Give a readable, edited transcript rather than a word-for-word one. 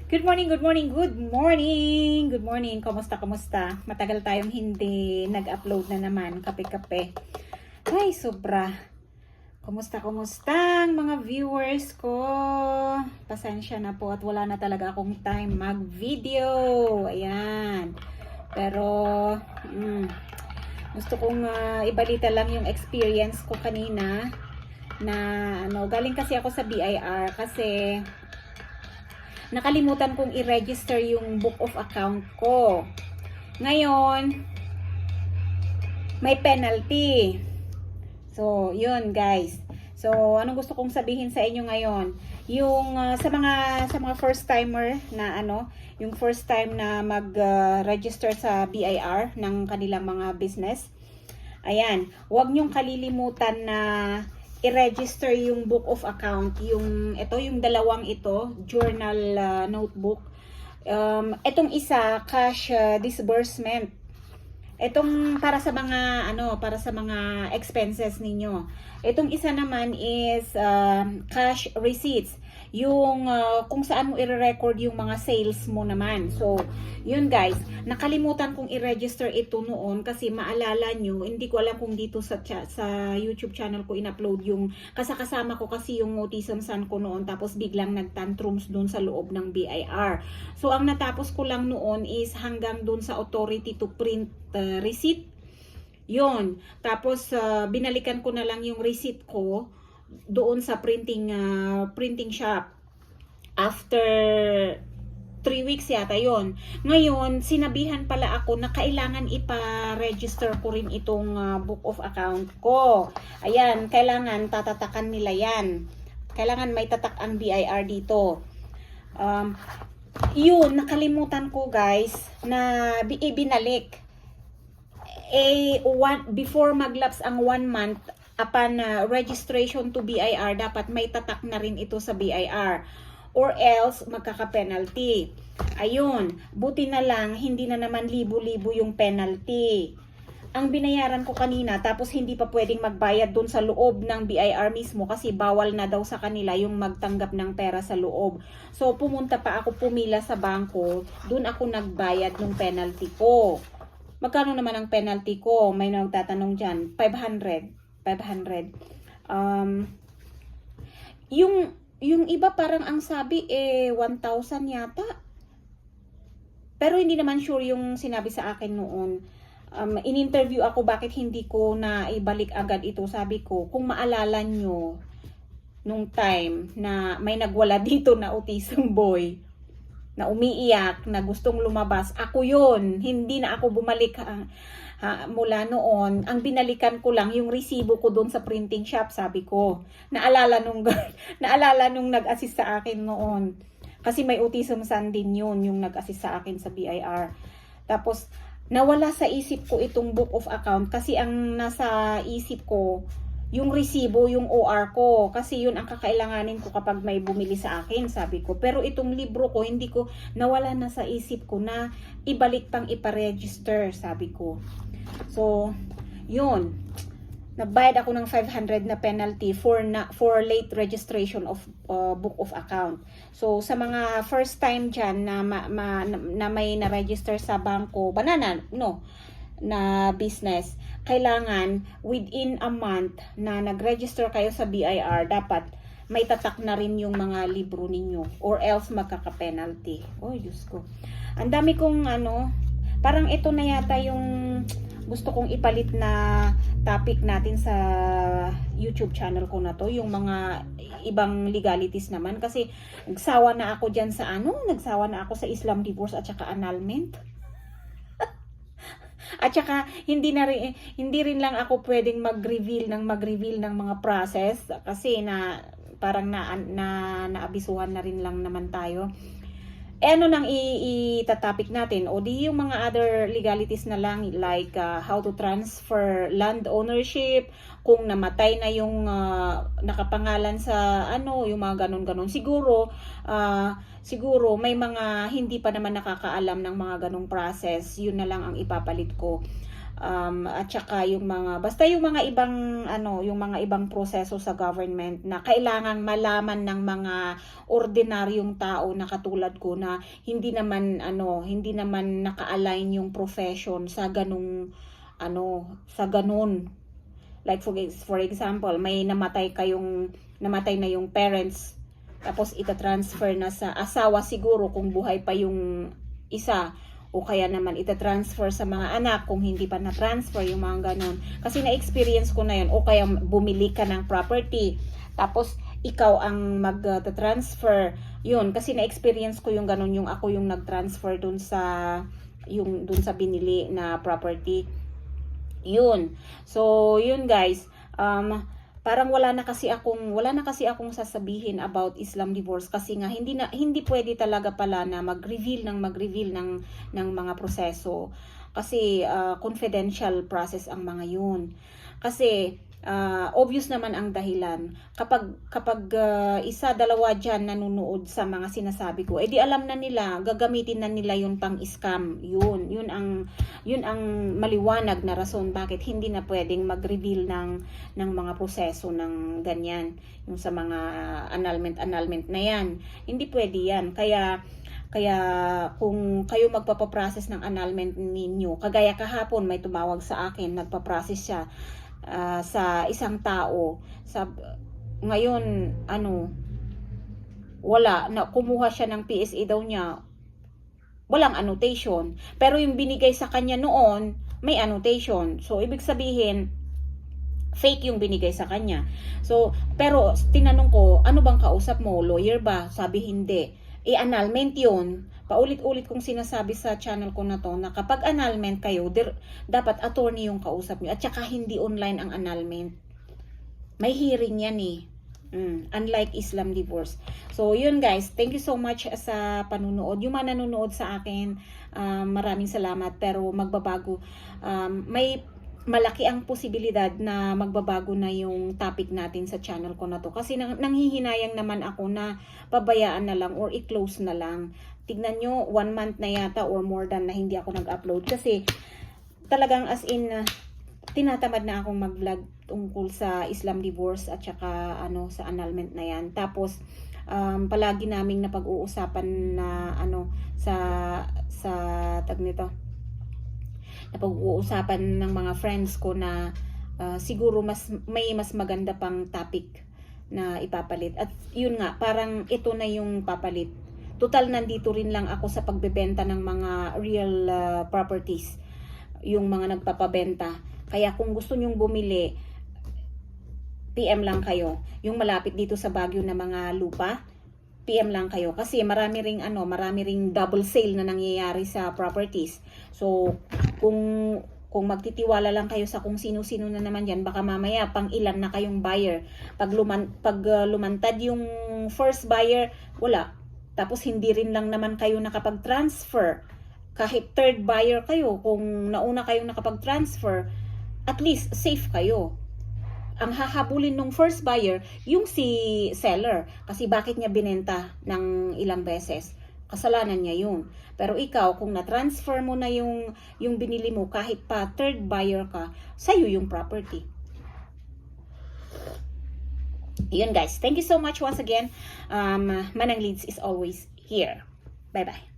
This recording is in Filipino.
Good morning, good morning, good morning, good morning. Kamusta? Matagal tayong hindi nag-upload na naman. Kape-kape. Ay, sobra. Kumusta ang mga viewers ko? Pasensya na po at wala na talaga akong time mag-video. Ayan. Pero, gusto kong ibalita lang yung experience ko kanina na galing kasi ako sa BIR kasi nakalimutan kong i-register yung book of account ko. Ngayon, may penalty. So, yun guys. So, anong gusto kong sabihin sa inyo ngayon? Yung sa mga first timer na yung first time na mag-register sa BIR ng kanilang mga business. Ayan, huwag nyong kalilimutan na i-register yung book of account, yung dalawang ito, journal notebook. Itong isa, cash disbursement. Itong para sa mga expenses ninyo. Itong isa naman is cash receipts. Yung kung saan mo i-record yung mga sales mo naman. So, yun guys, nakalimutan kong i-register ito noon kasi maalala nyo, hindi ko alam kung dito sa YouTube channel ko in-upload yung kasama ko kasi yung autism son ko noon tapos biglang nagtantrums doon sa loob ng BIR. So, ang natapos ko lang noon is hanggang doon sa authority to print receipt. Yun. Tapos, binalikan ko na lang yung receipt ko doon sa printing shop after 3 weeks yata yon. Ngayon, sinabihan pala ako na kailangan ipa-register ko rin itong book of account ko. Ayan, kailangan tatatakan nila yan. Kailangan may tatak ang BIR dito. Yun, nakalimutan ko guys na ibinalik. Before maglaps ang 1 month, upon registration to BIR, dapat may tatak na rin ito sa BIR. Or else, magkaka-penalty. Ayun, buti na lang, hindi na naman libo-libo yung penalty. Ang binayaran ko kanina, tapos hindi pa pwedeng magbayad dun sa loob ng BIR mismo kasi bawal na daw sa kanila yung magtanggap ng pera sa loob. So, pumunta pa ako, pumila sa bangko, dun ako nagbayad ng penalty ko. Magkano naman ang penalty ko? May nagtatanong dyan, 500. Yung iba parang ang sabi 1,000 yata. Pero hindi naman sure yung sinabi sa akin noon. In-interview ako bakit hindi ko na ibalik agad ito. Sabi ko, kung maalala nyo nung time na may nagwala dito na autism boy na umiiyak, na gustong lumabas, ako yun. Hindi na ako bumalik mula noon. Ang binalikan ko lang yung resibo ko doon sa printing shop, sabi ko. Naalala nung nag-assist sa akin noon. Kasi may autism son din yun, yung nag-assist sa akin sa BIR. Tapos, nawala sa isip ko itong book of account kasi ang nasa isip ko, yung resibo, yung OR ko. Kasi yun ang kakailanganin ko kapag may bumili sa akin, sabi ko. Pero itong libro ko, hindi ko, nawala na sa isip ko na ibalik pang iparegister, sabi ko. So, yun. Nagbayad ako ng 500 na penalty for late registration of book of account. So, sa mga first time dyan na may na-register sa bangko, na business, kailangan within a month na nag-register kayo sa BIR, dapat may tatak na rin yung mga libro ninyo or else magkaka-penalty. Oh, Diyos ko. Ang dami kong parang ito na yata yung gusto kong ipalit na topic natin sa YouTube channel ko na to, yung mga ibang legalities naman kasi nagsawa na ako dyan sa nagsawa na ako sa Islam divorce at saka annulment. At saka hindi rin lang ako pwedeng mag-reveal ng mga process kasi parang naabisuhan na rin lang naman tayo. Ano nang itatopic natin? O di yung mga other legalities na lang like how to transfer land ownership, kung namatay na yung nakapangalan sa yung mga ganon-ganon. Siguro may mga hindi pa naman nakakaalam ng mga ganong process. Yun na lang ang ipapalit ko. at saka yung mga, basta yung mga ibang, yung mga ibang proseso sa government na kailangang malaman ng mga ordinaryong tao na katulad ko na hindi naman, hindi naman naka-align yung profession sa ganung, sa ganun. Like for example, may namatay na yung parents, tapos ita-transfer na sa asawa siguro kung buhay pa yung isa, o kaya naman ita-transfer sa mga anak kung hindi pa na-transfer yung mga ganun. Kasi na-experience ko na yun. O kaya bumili ka ng property, tapos ikaw ang mag-transfer. Yun, kasi na-experience ko yung ganun, yung ako yung nag-transfer dun sa binili na property. Yun. So, yun guys. Parang wala na kasi akong sasabihin about Islam divorce kasi nga hindi pwede talaga pala na mag-reveal ng mga proseso kasi confidential process ang mga yun. Kasi obvious naman ang dahilan. Kapag isa, dalawa dyan nanonood sa mga sinasabi ko, edi alam na nila, gagamitin na nila yun pang scam. Yun ang maliwanag na rason bakit hindi na pwedeng mag-reveal ng mga proseso ng ganyan. Yung sa mga annulment na yan. Hindi pwede yan. Kaya kung kayo magpapaprocess ng annulment ninyo, kagaya kahapon may tumawag sa akin, nagpaprocess siya sa isang tao. Ngayon, wala, na kumuha siya ng PSA daw niya, walang annotation. Pero yung binigay sa kanya noon, may annotation. So, ibig sabihin, fake yung binigay sa kanya. So, pero tinanong ko, ano bang kausap mo? Lawyer ba? Sabi hindi. Annulment yun. Paulit-ulit kong sinasabi sa channel ko na to na kapag annulment kayo, dapat attorney yung kausap nyo. At saka hindi online ang annulment. May hearing yan eh. Unlike Islam divorce. So, yun guys. Thank you so much sa panunood. Yung mga nanonood sa akin, maraming salamat. Pero magbabago. May malaki ang posibilidad na magbabago na yung topic natin sa channel ko na to. Kasi nanghihinayang naman ako na pabayaan na lang or i-close na lang. Tignan nyo, 1 month na yata or more than na hindi ako nag-upload. Kasi talagang as in, tinatamad na akong mag-vlog tungkol sa Islam divorce at saka sa annulment na yan. Tapos, palagi naming napag-uusapan na sa tag nito, napag-uusapan ng mga friends ko na siguro may mas maganda pang topic na ipapalit. At yun nga, parang ito na yung papalit. Total, nandito rin lang ako sa pagbebenta ng mga real properties. Yung mga nagpapabenta. Kaya kung gusto nyong bumili, PM lang kayo. Yung malapit dito sa Baguio na mga lupa, PM lang kayo. Kasi marami ring double sale na nangyayari sa properties. So, kung magtitiwala lang kayo sa kung sino-sino na naman yan, baka mamaya pang ilan na kayong buyer. Pag lumantad yung first buyer, wala. Tapos hindi rin lang naman kayo nakapag-transfer. Kahit third buyer kayo, kung nauna kayong nakapag-transfer, at least safe kayo. Ang hahabulin ng first buyer, yung si seller. Kasi bakit niya binenta ng ilang beses? Kasalanan niya yun. Pero ikaw, kung na-transfer mo na yung binili mo, kahit pa third buyer ka, sa'yo yung property. Yun guys. Thank you so much once again. Manang Leads is always here. Bye-bye.